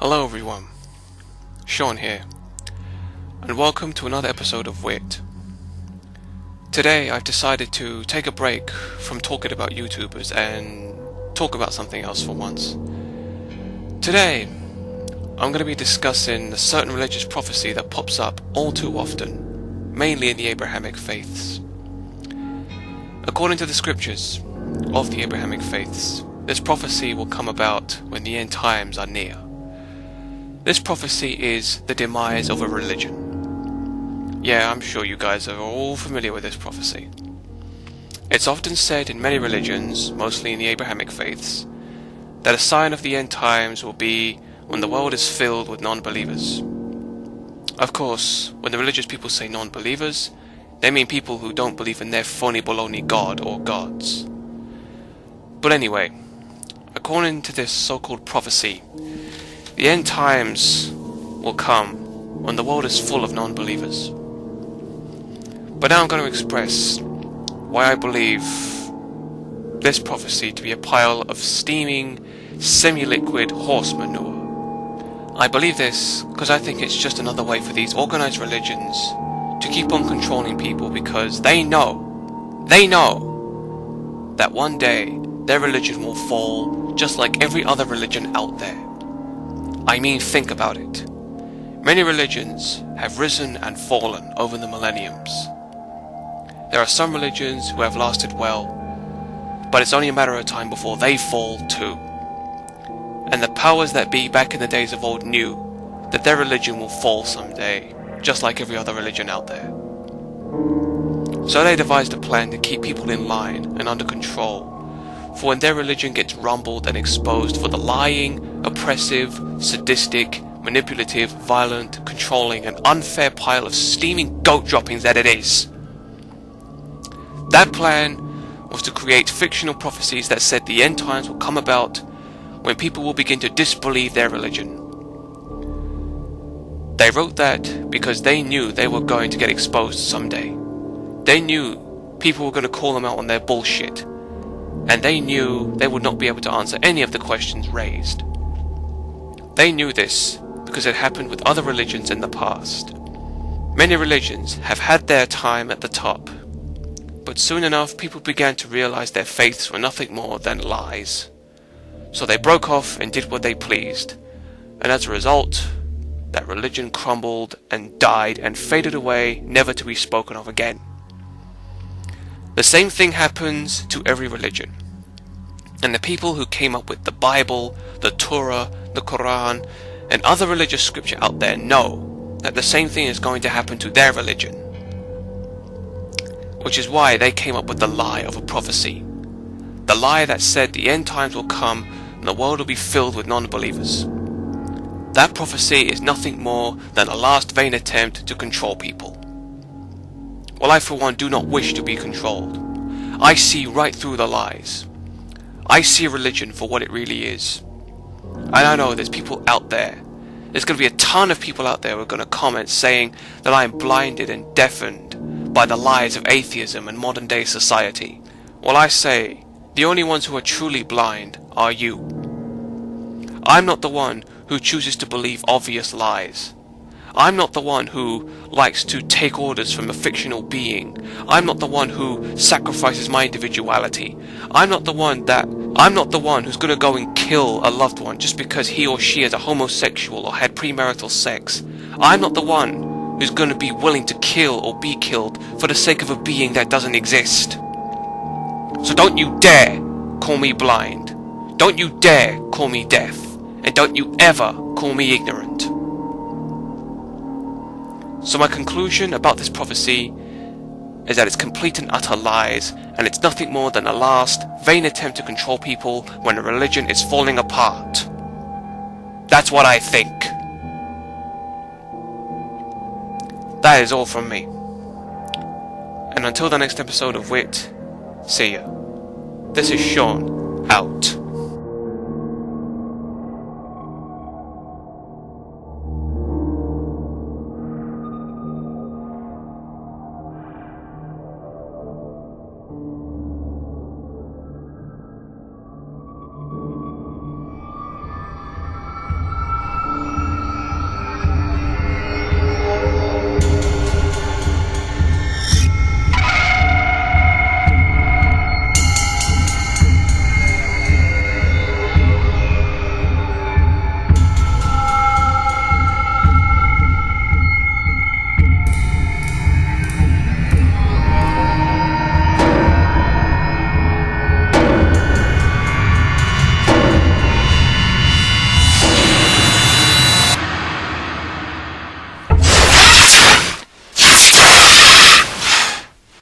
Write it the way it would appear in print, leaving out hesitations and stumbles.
Hello everyone, Sean here, and welcome to another episode of WIT. Today I've decided to take a break from talking about YouTubers and talk about something else for once. Today I'm going to be discussing a certain religious prophecy that pops up all too often, mainly in the Abrahamic faiths. According to the scriptures of the Abrahamic faiths, this prophecy will come about when the end times are near. This prophecy is the demise of a religion. Yeah, I'm sure you guys are all familiar with this prophecy. It's often said in many religions, mostly in the Abrahamic faiths, that a sign of the end times will be when the world is filled with non-believers. Of course, when the religious people say non-believers, they mean people who don't believe in their phony baloney god or gods. But anyway, according to this so-called prophecy, the end times will come when the world is full of non-believers. But now I'm going to express why I believe this prophecy to be a pile of steaming, semi-liquid horse manure. I believe this because I think it's just another way for these organized religions to keep on controlling people, because they know that one day their religion will fall just like every other religion out there. I mean, think about it. Many religions have risen and fallen over the millenniums. There are some religions who have lasted well, but it's only a matter of time before they fall too. And the powers that be back in the days of old knew that their religion will fall someday, just like every other religion out there. So they devised a plan to keep people in line and under control, for when their religion gets rumbled and exposed for the lying, oppressive, sadistic, manipulative, violent, controlling, and unfair pile of steaming goat droppings that it is. That plan was to create fictional prophecies that said the end times will come about when people will begin to disbelieve their religion. They wrote that because they knew they were going to get exposed someday. They knew people were going to call them out on their bullshit. And they knew they would not be able to answer any of the questions raised. They knew this because it happened with other religions in the past. Many religions have had their time at the top, but soon enough people began to realize their faiths were nothing more than lies. So they broke off and did what they pleased, and as a result, that religion crumbled and died and faded away, never to be spoken of again. The same thing happens to every religion. And the people who came up with the Bible, the Torah, the Quran, and other religious scripture out there know that the same thing is going to happen to their religion. Which is why they came up with the lie of a prophecy. The lie that said the end times will come and the world will be filled with non-believers. That prophecy is nothing more than a last vain attempt to control people. Well, I for one do not wish to be controlled. I see right through the lies. I see religion for what it really is. And I know there's people out there. There's going to be a ton of people out there who are going to comment saying that I am blinded and deafened by the lies of atheism and modern day society. Well, I say, the only ones who are truly blind are you. I'm not the one who chooses to believe obvious lies. I'm not the one who likes to take orders from a fictional being. I'm not the one who sacrifices my individuality. I'm not the one who's going to go and kill a loved one just because he or she is a homosexual or had premarital sex. I'm not the one who's going to be willing to kill or be killed for the sake of a being that doesn't exist. So don't you dare call me blind. Don't you dare call me deaf. And don't you ever call me ignorant. So my conclusion about this prophecy is that it's complete and utter lies, and it's nothing more than a last, vain attempt to control people when a religion is falling apart. That's what I think. That is all from me. And until the next episode of WIT, see ya. This is Sean, out.